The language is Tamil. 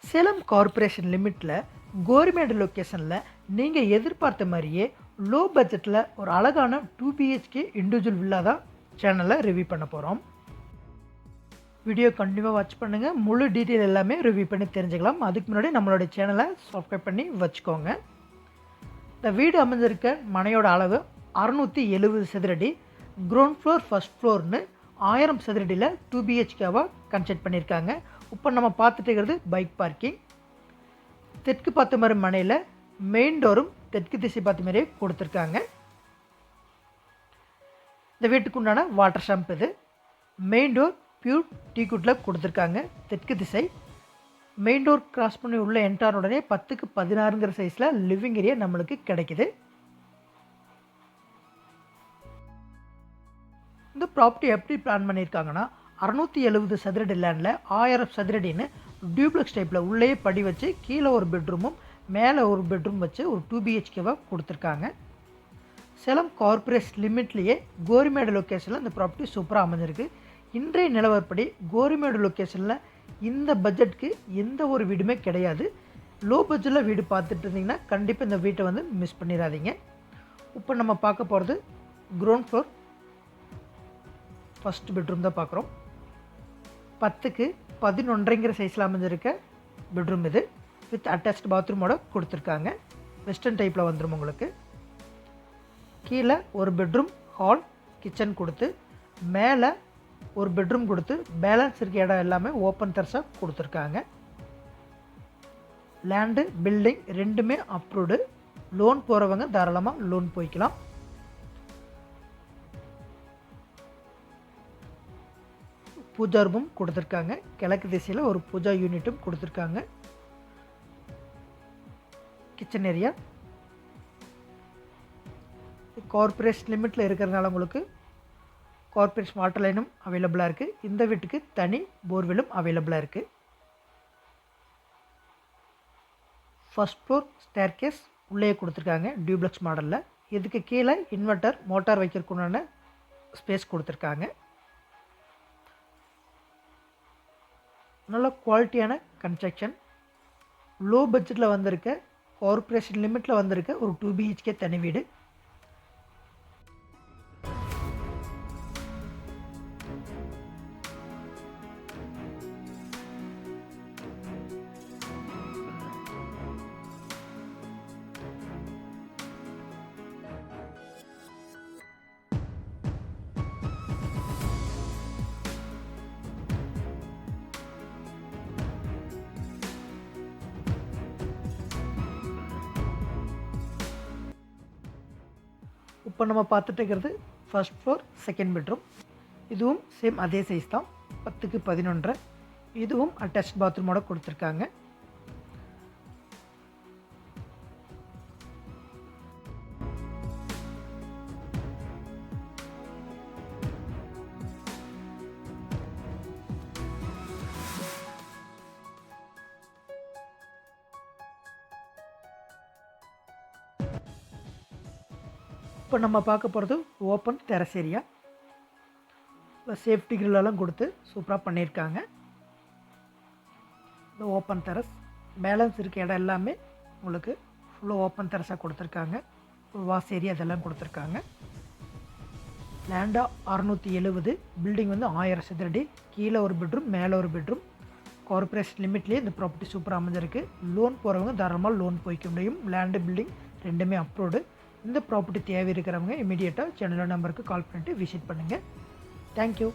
சேலம் கார்ப்பரேஷன் லிமிட்டில் கோரிமேடு லொக்கேஷனில் நீங்கள் எதிர்பார்த்த மாதிரியே லோ பட்ஜெட்டில் ஒரு அழகான 2 பிஹெச்கே இண்டிவிஜுவல் வில்லா தான் சேனலில் ரிவ்யூ பண்ண போகிறோம். வீடியோ கண்டிப்பாக வாட்ச் பண்ணுங்கள். முழு டீட்டெயில் எல்லாமே ரிவ்யூ பண்ணி தெரிஞ்சுக்கலாம். அதுக்கு முன்னாடி நம்மளுடைய சேனலை சப்ஸ்கிரைப் பண்ணி வச்சுக்கோங்க. இந்த வீடு அமைஞ்சிருக்க மனையோட அளவு 670 சதுரடி. கிரவுண்ட் ஃப்ளோர் ஃபர்ஸ்ட் ஃப்ளோர்னு 1000 சதுரடியில் 2 பிஹெச்கேவாக கன்ஸ்ட்ரக்ட் பண்ணியிருக்காங்க. இப்போ நம்ம பார்த்துட்டு இருக்கிறது பைக் பார்க்கிங். தெற்கு பார்த்த மாதிரி மனையில் மெயின் டோரும் தெற்கு திசை பார்த்த மாதிரியே கொடுத்துருக்காங்க. இந்த வீட்டுக்கு உண்டான வாட்டர் ஷாம்ப் இது. மெயின் டோர் பியூர் டீக்குட்டில் கொடுத்துருக்காங்க. தெற்கு திசை. மெயின் டோர் கிராஸ் பண்ணி உள்ள என்ட்ரான உடனே 10க்கு 16ங்கிற சைஸில் லிவிங் ஏரியா நம்மளுக்கு கிடைக்குது. இந்த ப்ராப்பர்ட்டி எப்படி பிளான் பண்ணியிருக்காங்கன்னா 670 சதுரடி லேண்டில் 1000 சதுரடின்னு டியூப்ளெக்ஸ் டைப்பில் உள்ளே படி வச்சு கீழே ஒரு பெட்ரூமும் மேலே ஒரு பெட்ரூம் வச்சு ஒரு 2 பிஹெச்கேவாக கொடுத்துருக்காங்க. சேலம் கார்ப்பரேஷன் லிமிட்லேயே கோரிமேடு லொக்கேஷனில் இந்த ப்ராப்பர்ட்டி சூப்பராக அமைஞ்சிருக்கு. இன்றைய நிலவரப்படி கோரிமேடு லொக்கேஷனில் இந்த பட்ஜெட்டுக்கு எந்த ஒரு வீடுமே கிடையாது. லோ பட்ஜெட்டில் வீடு பார்த்துட்டு இருந்தீங்கன்னா கண்டிப்பாக இந்த வீட்டை வந்து மிஸ் பண்ணிடாதீங்க. இப்போ நம்ம பார்க்க போகிறது கிரவுண்ட் ஃப்ளோர் ஃபஸ்ட் பெட்ரூம் தான் பார்க்குறோம். 10க்கு 11.5ங்கிற சைஸில் அமைஞ்சிருக்க பெட்ரூம் இது. வித் அட்டாச்ட் பாத்ரூமோட கொடுத்துருக்காங்க. வெஸ்டர்ன் டைப்பில் வந்துடும் உங்களுக்கு. கீழே ஒரு பெட்ரூம் ஹால் கிச்சன் கொடுத்து மேலே ஒரு பெட்ரூம் கொடுத்து பேலன்ஸ் இருக்க இடம் எல்லாமே ஓப்பன் டெரஸாக கொடுத்துருக்காங்க. லேண்டு பில்டிங் ரெண்டுமே அப்ரூவ்டு. லோன் போகிறவங்க தாராளமாக லோன் போய்க்கலாம். பூஜா ரூமும் கொடுத்துருக்காங்க. கிழக்கு திசையில் ஒரு பூஜா யூனிட்டும் கொடுத்துருக்காங்க. கிச்சன் ஏரியா கார்ப்பரேஷன் லிமிட்டில் இருக்கிறதுனால உங்களுக்கு கார்ப்பரேஷன் வாட்டர் லைனும் அவைலபிளாக இருக்குது. இந்த வீட்டுக்கு தனி போர்வெல்லும் அவைலபிளாக இருக்குது. ஃபர்ஸ்ட் ஃப்ளோர் ஸ்டேர்கேஸ் உள்ளே கொடுத்துருக்காங்க டியூப்ளெக்ஸ் மாடலில். இதுக்கு கீழே இன்வெர்ட்டர் மோட்டார் வைக்கிறதுக்குண்டான ஸ்பேஸ் கொடுத்துருக்காங்க. நல்ல குவாலிட்டியான கன்ஸ்ட்ரக்ஷன். லோ பட்ஜெட்டில் வந்திருக்க கார்ப்பரேஷன் லிமிட்டில் வந்திருக்க ஒரு 2 பிஹெச்கே தனி வீடு. இப்போ நம்ம பார்த்துட்டு இருக்கிறது ஃபர்ஸ்ட் ஃப்ளோர் செகண்ட் பெட்ரூம். இதுவும் சேம் அதே சைஸ் தான், 10க்கு 11. இதுவும் அட்டாச் பாத்ரூமோட கொடுத்துருக்காங்க. இப்போ நம்ம பார்க்க போகிறது ஓப்பன் டெரஸ் ஏரியா. சேஃப்டி கிரிலெல்லாம் கொடுத்து சூப்பராக பண்ணியிருக்காங்க. இந்த ஓப்பன் டெரஸ் பேலன்ஸ் இருக்க இடம் எல்லாமே உங்களுக்கு ஃபுல்லாக ஓப்பன் டெரஸாக கொடுத்துருக்காங்க. வாஷ் ஏரியா இதெல்லாம் கொடுத்துருக்காங்க. லேண்டாக 670. பில்டிங் வந்து 1000 சதுரடி. கீழே ஒரு பெட்ரூம் மேலே ஒரு பெட்ரூம். கார்ப்பரேஷன் லிமிட்லேயே இந்த ப்ராப்பர்ட்டி சூப்பராக அமைஞ்சிருக்கு. லோன் போகிறவங்க தாராளமாக லோன் போய்க்க முடியும். லேண்டு பில்டிங் ரெண்டுமே அப்ரூவ்டு. இந்த ப்ராப்பர்ட்டி தேவை இருக்கிறவங்க இமீடியட்டாக சேனலோட நம்பருக்கு கால் பண்ணிவிட்டு விசிட் பண்ணுங்கள். தேங்க்யூ.